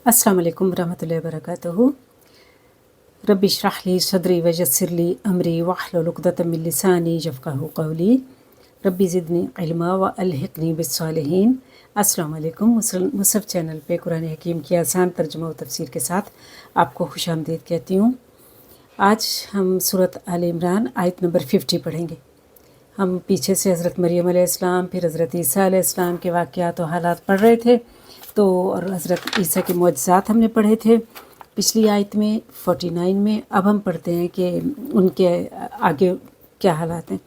अस्सलाम वालेकुम रहमतुल्लाहि व बरकातुहू। रब्बि इश्रह ली सदरी वयस्सिर ली अमरी वहलुल उक़दतम मिन लिसानी यफ़क़हू क़ौली रब्बि ज़िदनी इल्मा व अलहिक़नी बिस्सालिहीन। अस्सलाम वालेकुम। मुसहफ़ चैनल पे कुरान हकीम की आसान तर्जुमा व तफ़सीर के साथ आपको खुशामदीद कहती हूँ। आज हम सूरत आल इमरान आयत नंबर 50 पढ़ेंगे। हम पीछे से हज़रत मरियम अलैहिस्सलाम फिर हज़रत ईसा अलैहिस्सलाम के वाक़यात और हालात पढ़ रहे थे, तो और हज़रत ईसा के मुअज्ज़ात हमने पढ़े थे पिछली आयत में 49 में। अब हम पढ़ते हैं कि उनके आगे क्या हालात हैं।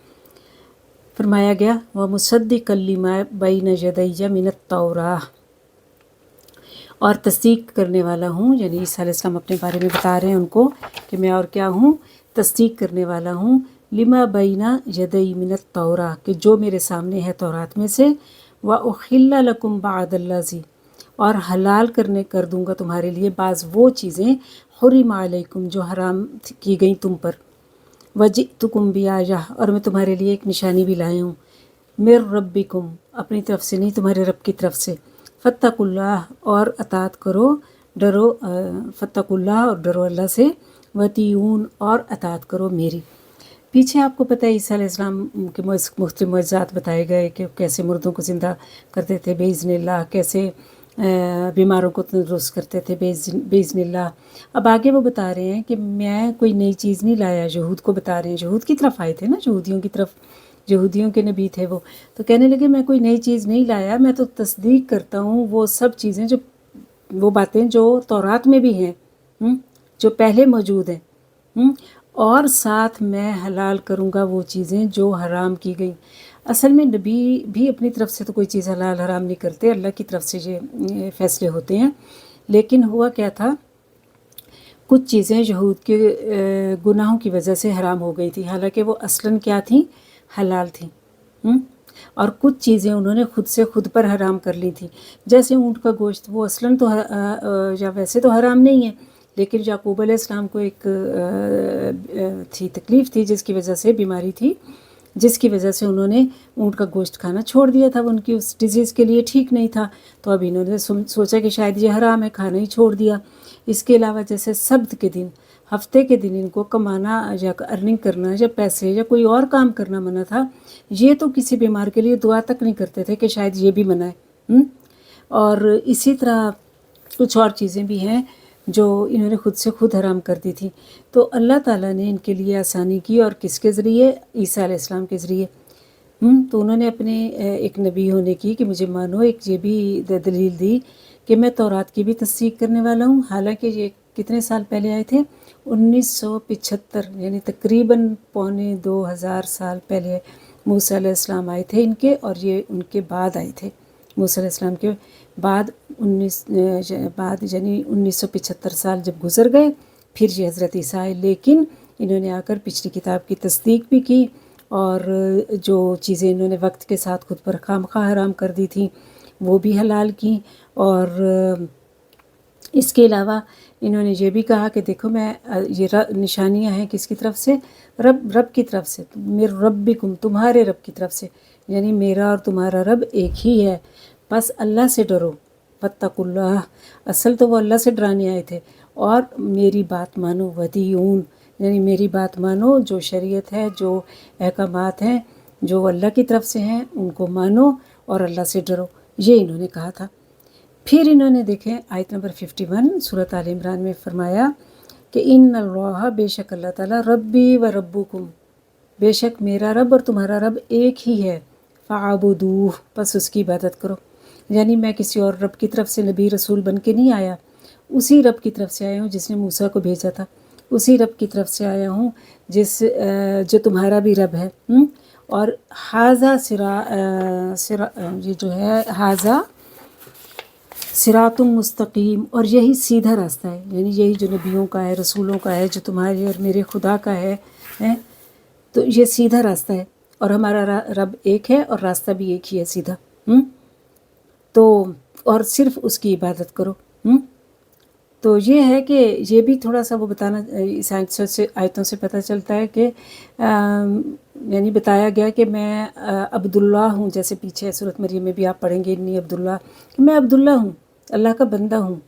फरमाया गया व मुसद्दिक़ल लिमा बैन यदैया मिनत तौराह, और तस्दीक करने वाला हूँ, यानी ईसा अलैहिस्सलाम अपने बारे में बता रहे हैं उनको कि मैं और क्या हूँ, तस्दीक करने वाला हूँ लिमा बैना यदई मिनत तौरा, कि जो मेरे सामने है तौरात में से, व उहिल्ला लकुम बादल्लाज़ी, और हलाल कर दूंगा तुम्हारे लिए बाज़ वो चीज़ें हुर्रिमा अलैकुम जो हराम की गई तुम पर, वजिअतुकुम बिआया, और मैं तुम्हारे लिए एक निशानी भी लाया हूँ, मिर रब्बिकुम, अपनी तरफ से नहीं तुम्हारे रब की तरफ से, फत्तकुल्लाह, और अतात करो, डरो, फत्तकुल्लाह, और डरो अल्लाह से, वतीऊन, और अतात करो मेरी। पीछे आपको पता है ईसा अलैहिस्सलाम के मुख्तलिफ मुअज्ज़ात बताए गए कि कैसे मुर्दों को ज़िंदा करते थे बेइज़्निल्लाह, कैसे बीमारों को तंदुरुस्त करते थे बेइज़्निल्लाह। अब आगे वो बता रहे हैं कि मैं कोई नई चीज़ नहीं लाया, यहूद को बता रहे हैं, यहूद की तरफ आए थे ना, यहूदियों की तरफ, यहूदियों के नबी थे वो, तो कहने लगे मैं कोई नई चीज़ नहीं लाया, मैं तो तस्दीक करता हूँ वो सब चीज़ें जो, वो बातें जो तौरात में भी हैं, जो पहले मौजूद हैं, और साथ मैं हलाल करूँगा वो चीज़ें जो हराम की गई। असल में नबी भी अपनी तरफ से तो कोई चीज़ हलाल हराम नहीं करते, अल्लाह की तरफ से ये फ़ैसले होते हैं। लेकिन हुआ क्या था, कुछ चीज़ें यहूद के गुनाहों की वजह से हराम हो गई थी, हालांकि वो असलन क्या थी, हलाल थी। और कुछ चीज़ें उन्होंने खुद से खुद पर हराम कर ली थी, जैसे ऊँट का गोश्त, वो असलन तो या वैसे तो हराम नहीं है, लेकिन याकूब अलैहिस्सलाम को एक थी तकलीफ़ थी, जिसकी वजह से बीमारी थी, जिसकी वजह से उन्होंने ऊँट का गोश्त खाना छोड़ दिया था, उनकी उस डिज़ीज़ के लिए ठीक नहीं था। तो अब इन्होंने सोचा कि शायद ये हराम है, खाना ही छोड़ दिया। इसके अलावा जैसे सब्त के दिन, हफ्ते के दिन इनको कमाना या अर्निंग करना या पैसे या कोई और काम करना मना था। ये तो किसी बीमार के लिए दुआ तक नहीं करते थे कि शायद ये भी मना है। और इसी तरह कुछ और चीज़ें भी हैं जो इन्होंने खुद से खुद हराम कर दी थी। तो अल्लाह ताला ने इनके लिए आसानी की, और किसके ज़रिए, ईसा अलैहिस्सलाम के ज़रिए। तो उन्होंने अपने एक नबी होने की कि मुझे मानो, एक ये भी दलील दी कि मैं तौरात की भी तस्दीक करने वाला हूँ। हालांकि ये कितने साल पहले आए थे, 1975, यानी तकरीबन पौने 2000 साल पहले मूसा अलैहिस्सलाम आए थे इनके, और ये उनके बाद आए थे, मूसा अलैहिस्सलाम के बाद यानी 1975 साल जब गुज़र गए, फिर ये हज़रत ईसा आए। लेकिन इन्होंने आकर पिछली किताब की तस्दीक भी की, और जो चीज़ें इन्होंने वक्त के साथ खुद पर खामखा हराम कर दी थी वो भी हलाल की। और इसके अलावा इन्होंने ये भी कहा कि देखो मैं ये निशानियां हैं किसकी तरफ से, रब की तरफ से, मेरे रब्बिकुम, तुम्हारे रब की तरफ से, यानी मेरा और तुम्हारा रब एक ही है, बस अल्लाह से डरो, फत्तकुल्लाह, असल तो वो अल्लाह से डराने आए थे, और मेरी बात मानो, वतीऊन, यानी मेरी बात मानो, जो शरीयत है, जो अहकामात हैं, जो अल्लाह की तरफ से हैं, उनको मानो और अल्लाह से डरो, ये इन्होंने कहा था। फिर इन्होंने देखें आयत नंबर 51 सूरत आल इमरान में फरमाया कि इन्नल्लाह, बेशक अल्लाह ताला, रब्बी व रब्बुकुम, बेशक मेरा रब और तुम्हारा रब एक ही है, फ़अबुदूह, बस उसकी इबादत करो। यानी मैं किसी और रब की तरफ से नबी रसूल बन के नहीं आया, उसी रब की तरफ से आया हूँ जिसने मूसा को भेजा था, उसी रब की तरफ से आया हूँ जो तुम्हारा भी रब है। और हाजा सिरा ये जो है, हाजा सिरातुम मुस्तकीम, और यही सीधा रास्ता है, यानी यही जो नबियों का है, रसूलों का है, जो तुम्हारे और मेरे खुदा का है, तो ये सीधा रास्ता है, और हमारा रब एक है और रास्ता भी एक ही है, सीधा। तो और सिर्फ उसकी इबादत करो। तो ये है कि ये भी थोड़ा सा वो बताना, इस आयतों से पता चलता है कि यानी बताया गया कि मैं अब्दुल्ला हूँ, जैसे पीछे सूरत मरियम में भी आप पढ़ेंगे, इन्नी अब्दुल्ला, कि मैं अब्दुल्ला हूँ, अल्लाह का बंदा हूँ।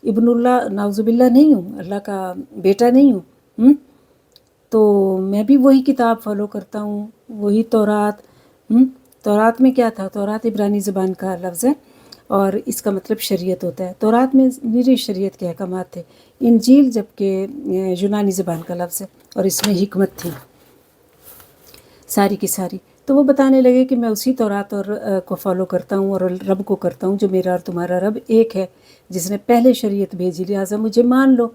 इब्नुल्लाह नाउज़ुबिल्लाह नहीं हूँ, अल्लाह का बेटा नहीं हूँ। तो मैं भी वही किताब फॉलो करता हूँ, वही तौरात। तौरात में क्या था? तौरात इब्रानी ज़बान का लफ्ज़ है और इसका मतलब शरीयत होता है। तौरात में निरी शरीयत के अहकामात थे। इंजील जबकि यूनानी ज़बान का लफ्ज़ है और इसमें हिकमत थी सारी की सारी। तो वो बताने लगे कि मैं उसी तौरात और को फॉलो करता हूँ और रब को करता हूँ जो मेरा और तुम्हारा रब एक है, जिसने पहले शरीयत भेजी, लिहाजा मुझे मान लो।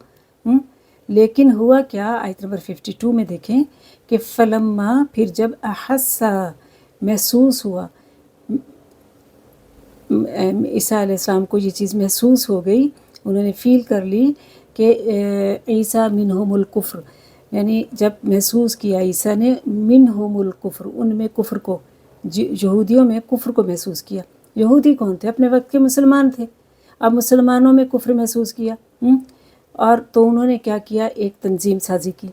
लेकिन हुआ क्या? आयत नंबर 52 में देखें कि फलम्मा, फिर जब अहस्सा, महसूस हुआ, ईसा अलैहिस्सलाम को ये चीज़ महसूस हो गई, उन्होंने फ़ील कर ली कि ईसा मिनहुमुल कुफ्र, यानी जब महसूस किया ईसा ने मिनहुमुल कुफ्र, उनमें कुफ्र को, यहूदियों में कुफ्र को महसूस किया। यहूदी कौन थे? अपने वक्त के मुसलमान थे। अब मुसलमानों में कुफ्र महसूस किया। और तो उन्होंने क्या किया? एक तंजीम साजी की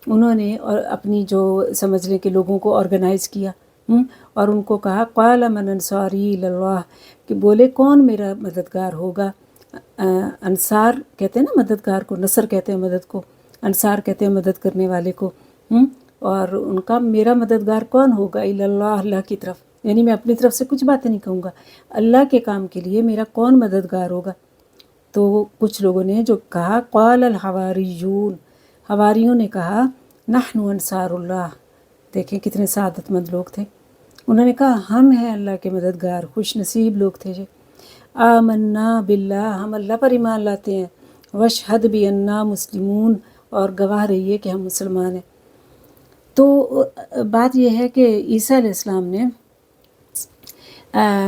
उन्होंने, और अपनी जो समझ लें कि लोगों को ऑर्गेनाइज़ किया। और उनको कहा क़ाल मन अंसारी इल्लाह, कि बोले कौन मेरा मददगार होगा। अंसार कहते हैं ना मददगार को, नसर कहते हैं मदद को, अंसार कहते हैं मदद करने वाले को। और उनका मेरा मददगार कौन होगा? इल्लाह, अल्लाह की तरफ, यानी मैं अपनी तरफ से कुछ बातें नहीं कहूँगा, अल्लाह के काम के लिए मेरा कौन मददगार होगा। तो कुछ लोगों ने जो कहा, क़ाल अल हवारियून, हवारियों ने कहा नहनु अंसारुल्लाह। देखें कितने सादतमंद लोग थे। उन्होंने कहा हम हैं अल्लाह के मददगार, खुश नसीब लोग थे जी। आमन्ना बिल्लाह, हम अल्लाह पर ईमान लाते हैं। वशहद भी अन्ना मुस्लिमून, और गवाह रहिए कि हम मुसलमान हैं। तो बात यह है कि ईसा अलैहिस्सलाम ने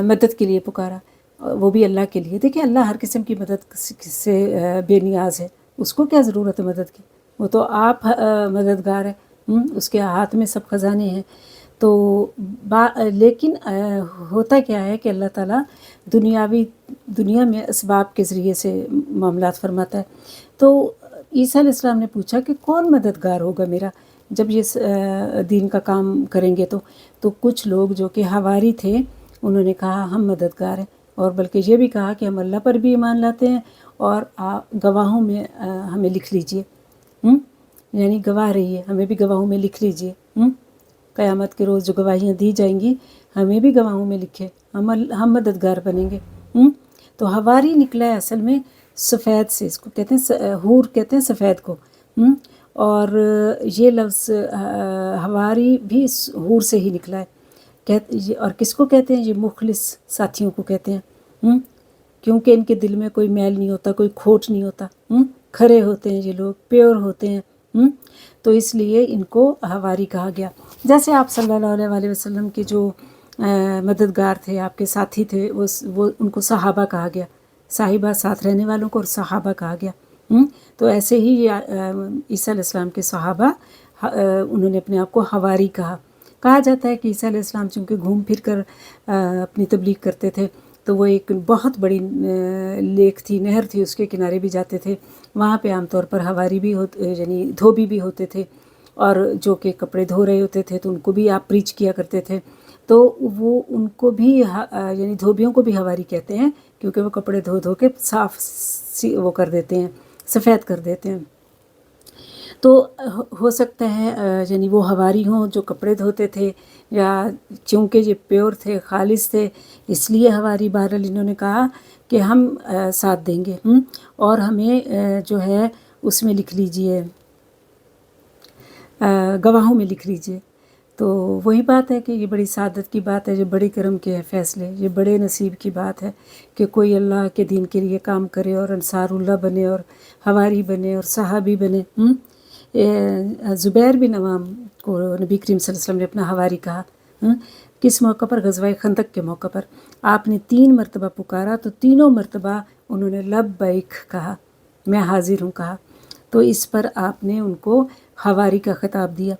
मदद के लिए पुकारा, वो भी अल्लाह के लिए। देखिए अल्लाह हर किस्म की मदद से बेनियाज है, उसको क्या ज़रूरत है मदद की? वो तो आप मददगार है, उसके हाथ में सब ख़जाने हैं। तो लेकिन होता क्या है कि अल्लाह ताला दुनिया में असबाब के ज़रिए से मामलात फरमाता है। तो ईसा अलैहिस्सलाम ने पूछा कि कौन मददगार होगा मेरा जब ये दीन का काम करेंगे। तो कुछ लोग जो कि हवारी थे, उन्होंने कहा हम मददगार हैं, और बल्कि ये भी कहा कि हम अल्लाह पर भी ईमान लाते हैं और गवाहों में हमें लिख लीजिए, यानी गवाह रहिए, हमें भी गवाहों में लिख लीजिए। क़यामत के रोज़ जो गवाहियाँ दी जाएंगी हमें भी गवाहों में लिखे, हम मददगार बनेंगे। तो हवारी निकला है असल में सफ़ेद से, इसको कहते हैं हूर कहते हैं सफ़ेद को। और ये लफ्ज़ हवारी भी हूर से ही निकला है। और किसको कहते हैं? ये मुखलिस साथियों को कहते हैं, क्योंकि इनके दिल में कोई मैल नहीं होता, कोई खोट नहीं होता, खरे होते हैं ये लोग, प्योर होते हैं। तो इसलिए इनको हवारी कहा गया। जैसे आप सल्लल्लाहु अलैहि वसल्लम के जो मददगार थे, आपके साथी थे, वो उनको सहाबा कहा गया, साहिबा साथ रहने वालों को, और सहाबा कहा गया। तो ऐसे ही ये ईसा अलैहिस्सलाम के सहाबा उन्होंने अपने आप को हवारी कहा जाता है कि ईसा अलैहिस्सलाम चूँकि घूम फिर कर अपनी तबलीग करते थे, तो वो एक बहुत बड़ी लेक थी, नहर थी, उसके किनारे भी जाते थे। वहाँ पे आमतौर पर हवारी भी होते, यानी धोबी भी होते थे, और जो कि कपड़े धो रहे होते थे तो उनको भी आप प्रीच किया करते थे। तो वो उनको भी यानी धोबियों को भी हवारी कहते हैं, क्योंकि वो कपड़े धो धो के साफ वो कर देते हैं, सफ़ेद कर देते हैं। तो हो सकता है यानी वो हवारी हों जो कपड़े धोते थे, या चूँकि ये प्योर थे, खालिस थे, इसलिए हवारी। बहरहाल इन्होंने कहा कि हम साथ देंगे, और हमें जो है उसमें लिख लीजिए, गवाहों में लिख लीजिए। तो वही बात है कि ये बड़ी सादत की बात है, ये बड़ी करम के फ़ैसले, ये बड़े नसीब की बात है कि कोई अल्लाह के दीन के लिए काम करे और अंसारुल्लाह बने और हवारी बने और सहाबी बने। ज़ुबैर बिन अवाम को नबी करीम सल्लल्लाहु अलैहि वसल्लम ने अपना हवारी कहा। किस मौका पर? ग़ज़वा खंदक के मौका पर आपने 3 मरतबा पुकारा, तो तीनों मरतबा उन्होंने लब्बैक कहा, मैं हाजिर हूँ कहा। तो इस पर आपने उनको हवारी का ख़िताब दिया।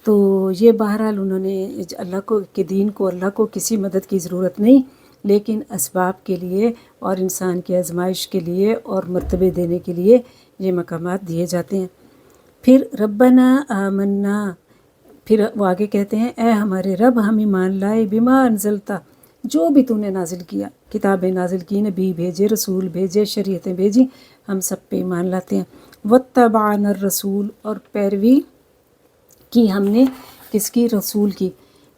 तो ये बहरहाल उन्होंने अल्लाह को के दीन को, अल्लाह को किसी मदद की ज़रूरत नहीं, लेकिन असबाब के लिए और इंसान की आजमाइश के लिए और मर्तबे देने के लिए ये मकामात दिए जाते हैं। फिर रब्बना आमन्ना, फिर वो आगे कहते हैं, ए हमारे रब हम ईमान लाए, बिमा अनज़लता, جو بھی تو نے نازل کیا، کتابیں نازل کی، نبی بھیجے، رسول بھیجے، شریعتیں بھیجی، ہم سب پہ ایمان لاتے ہیں۔ واتبعنا الرسول، اور پیروی کی ہم نے کس کی؟ رسول کی۔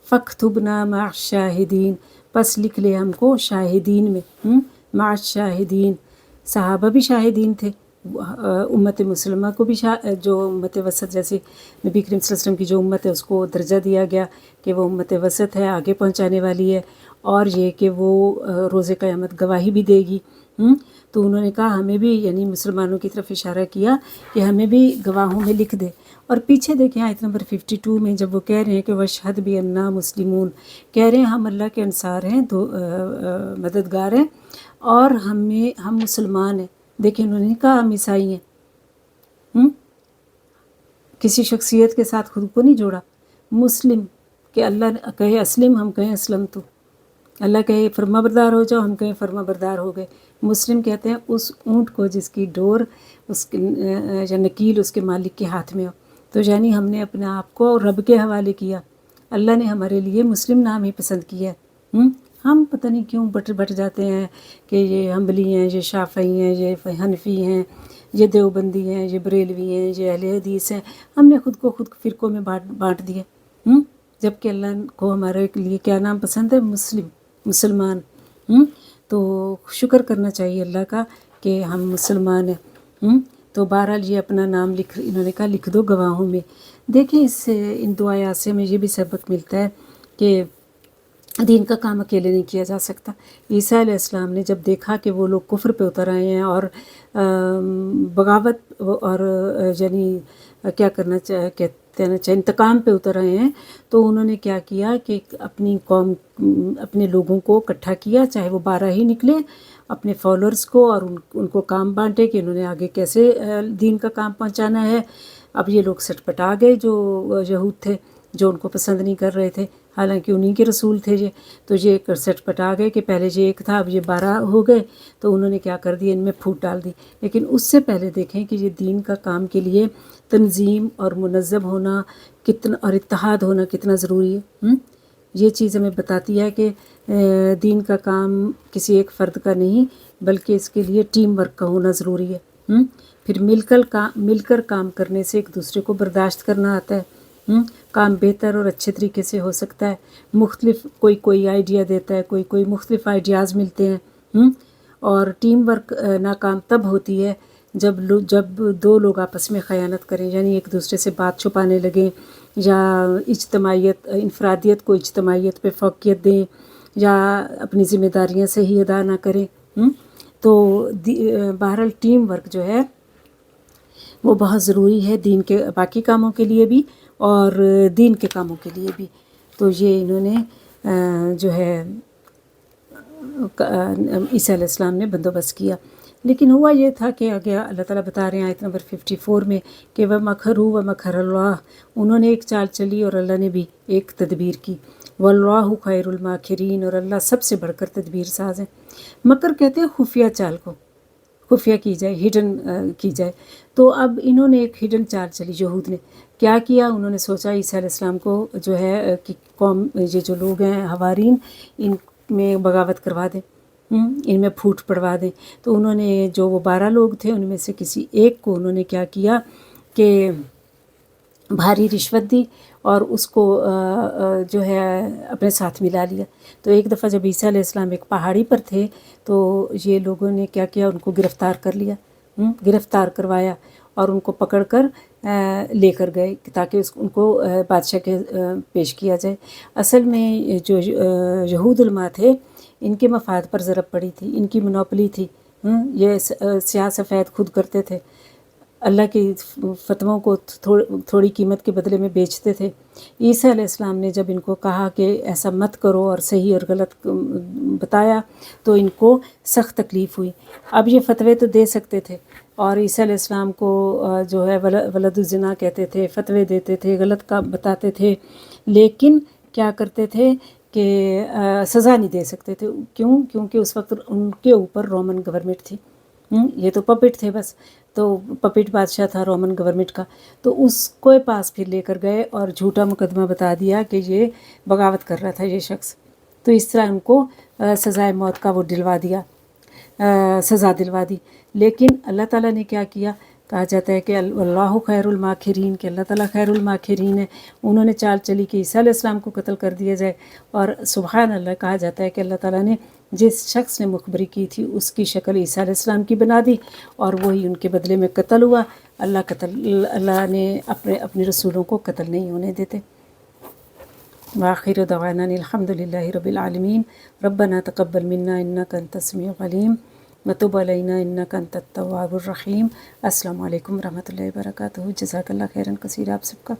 فاکتبنا مع الشاہدین، پس لکھ لے ہم کو شاہدین میں، مع الشاہدین، صحابہ بھی شاہدین تھے، امت مسلمہ کو بھی جو امت وسط، جیسے نبی کریم صلی اللہ علیہ وسلم کی جو امت ہے اس کو درجہ دیا گیا کہ وہ امت وسط ہے، آگے پہنچانے والی ہے، اور یہ کہ وہ روز قیامت گواہی بھی دے گی۔ تو انہوں نے کہا ہمیں بھی، یعنی مسلمانوں کی طرف اشارہ کیا کہ ہمیں بھی گواہوں میں لکھ دے۔ اور پیچھے دیکھیں آیت نمبر 52 میں جب وہ کہہ رہے ہیں کہ وَاشْهَدْ بِأَنَّا مسلمون، کہہ رہے ہیں ہم اللہ کے انصار ہیں، مددگار ہیں، اور ہم مسلمان ہیں۔ دیکھیں انہوں نے کہا ہم عیسائی ہیں، کسی شخصیت کے ساتھ خود کو نہیں جوڑا۔ مسلم، کہ اللہ کہے اسلم، ہم کہیں اسلم تو، اللہ کہے فرما بردار ہو جاؤ، ہم کہیں فرما بردار ہو گئے۔ مسلم کہتے ہیں اس اونٹ کو جس کی ڈور یا نکیل اس کے مالک کے ہاتھ میں ہو۔ تو یعنی ہم نے اپنے آپ کو رب کے حوالے کیا، اللہ نے ہمارے لیے مسلم نام ہی پسند کیا ہے۔ ہم پتہ نہیں کیوں بٹ جاتے ہیں کہ یہ حنبلی ہیں، یہ شافعی ہیں، یہ حنفی ہیں، یہ دیوبندی ہیں، یہ بریلوی ہیں، یہ اہل حدیث ہیں۔ ہم نے خود کو فرقوں میں بانٹ دیا، جبکہ اللہ کو ہمارے لیے کیا نام پسند ہے؟ مسلمان۔ تو شکر کرنا چاہیے اللہ کا کہ ہم مسلمان ہیں۔ تو بہرحال یہ اپنا نام انہوں نے کہا لکھ دو گواہوں میں۔ دیکھیں اس سے، ان دو آیات سے ہمیں یہ بھی سبق ملتا ہے کہ دین کا کام اکیلے نہیں کیا جا سکتا۔ عیسیٰ علیہ السلام نے جب دیکھا کہ وہ لوگ کفر پہ اتر آئے ہیں اور بغاوت اور یعنی کیا کرنا کہتے ہیں انتقام پہ اتر آئے ہیں، تو انہوں نے کیا کیا کہ اپنی قوم، اپنے لوگوں کو اکٹھا کیا، چاہے وہ 12 ہی نکلے، اپنے فالورز کو، اور ان کو کام بانٹے کہ انہوں نے آگے کیسے دین کا کام پہنچانا ہے۔ اب یہ لوگ سٹ پٹا گئے، جو یہود تھے جو ان کو پسند نہیں کر رہے تھے، حالانکہ انہی کے رسول تھے یہ، تو یہ سٹ پٹا گئے کہ پہلے یہ ایک تھا اب یہ 12 ہو گئے، تو انہوں نے کیا کر دیا، ان میں پھوٹ ڈال دی۔ لیکن اس سے پہلے دیکھیں کہ یہ دین کا کام کے لیے تنظیم اور منظم ہونا کتنا، اور اتحاد ہونا کتنا ضروری ہے۔ یہ چیز ہمیں بتاتی ہے کہ دین کا کام کسی ایک فرد کا نہیں، بلکہ اس کے لیے ٹیم ورک کا ہونا ضروری ہے۔ پھر مل کر کام کرنے سے ایک دوسرے کو برداشت کرنا آتا ہے، کام بہتر اور اچھے طریقے سے ہو سکتا ہے۔ مختلف کوئی آئیڈیا دیتا ہے، کوئی مختلف آئیڈیاز ملتے ہیں، اور ٹیم ورک ناکام تب ہوتی ہے جب دو لوگ آپس میں خیانت کریں، یعنی ایک دوسرے سے بات چھپانے لگیں، یا انفرادیت کو اجتماعیت پہ فوقیت دیں، یا اپنی ذمہ داریاں صحیح ادا نہ کریں۔ تو بہرحال ٹیم ورک جو ہے وہ بہت ضروری ہے، دین کے باقی کاموں کے لیے بھی اور دین کے کاموں کے لیے بھی۔ تو یہ انہوں نے جو ہے عیسیٰ علیہ السلام نے بندوبست کیا۔ لیکن ہوا یہ تھا کہ آگے اللہ تعالیٰ بتا رہے ہیں آیت نمبر 54 میں کہ وَمَكَرُوا وَمَكَرَ اللَّهُ، انہوں نے ایک چال چلی اور اللہ نے بھی ایک تدبیر کی۔ وَاللَّهُ خَيْرُ الْمَاكِرِينَ، اور اللہ سب سے بڑھ کر تدبیر ساز ہے۔ مکر کہتے ہیں خفیہ چال کو، خفیہ کی جائے، ہڈن کی جائے۔ تو اب انہوں نے ایک ہڈن چال چلی، یہود نے کیا کیا، انہوں نے سوچا عیسیٰ علیہ السلام کو جو ہے کہ قوم، یہ جو لوگ ہیں حوارین، ان میں بغاوت کروا دیں، ان میں پھوٹ پڑوا دیں۔ تو انہوں نے جو وہ 12 لوگ تھے ان میں سے کسی ایک کو انہوں نے کیا کیا کہ بھاری رشوت دی اور اس کو جو ہے اپنے ساتھ ملا لیا۔ تو ایک دفعہ جب عیسیٰ علیہ السلام ایک پہاڑی پر تھے تو یہ لوگوں نے کیا کیا، ان کو گرفتار کر لیا، گرفتار کروایا اور ان کو پکڑ کر لے کر گئے تاکہ ان کو بادشاہ کے پیش کیا جائے۔ اصل میں جو یہود علماء تھے ان کے مفاد پر ضرب پڑی تھی، ان کی منوپلی تھی، یہ سیاہ سفید خود کرتے تھے، اللہ کے فتووں کو تھوڑی قیمت کے بدلے میں بیچتے تھے۔ عیسیٰ علیہ السلام نے جب ان کو کہا کہ ایسا مت کرو اور صحیح اور غلط بتایا تو ان کو سخت تکلیف ہوئی۔ اب یہ فتوے تو دے سکتے تھے اور عیسیٰ علیہ السلام کو جو ہے ولد الزنا کہتے تھے، فتوے دیتے تھے، غلط کا بتاتے تھے، لیکن کیا کرتے تھے کہ سزا نہیں دے سکتے تھے۔ کیوں؟ کیونکہ اس وقت ان کے اوپر رومن گورنمنٹ تھی، یہ تو پپٹ تھے بس، تو پپٹ بادشاہ تھا رومن گورنمنٹ کا، تو اس کو پاس پھر لے کر گئے اور جھوٹا مقدمہ بتا دیا کہ یہ بغاوت کر رہا تھا یہ شخص، تو اس طرح ان کو سزائے موت کا وہ دلوا دیا، سزا دلوا دی۔ لیکن اللہ تعالیٰ نے کیا کیا؟ کہا جاتا ہے کہ اللہ خیر الماکرین، کہ اللہ تعالیٰ خیر الماکرین ہے۔ انہوں نے چال چلی کہ عیسیٰ علیہ السلام کو قتل کر دیا جائے، اور سبحان اللہ، کہا جاتا ہے کہ اللہ تعالیٰ نے جس شخص نے مخبری کی تھی اس کی شکل عیسیٰ علیہ السلام کی بنا دی، اور وہی ان کے بدلے میں قتل ہوا۔ اللہ نے اپنے رسولوں کو قتل نہیں ہونے دیتے۔ وآخر دعوانا الحمد للہ رب العالمین۔ ربنا تقبل منا انک انت السمیع العلیم وتب علینا انک انت التواب الرحیم۔ السلام علیکم ورحمۃ اللہ وبرکاتہ۔ جزاک اللہ خیراً کثیر آپ سب کا۔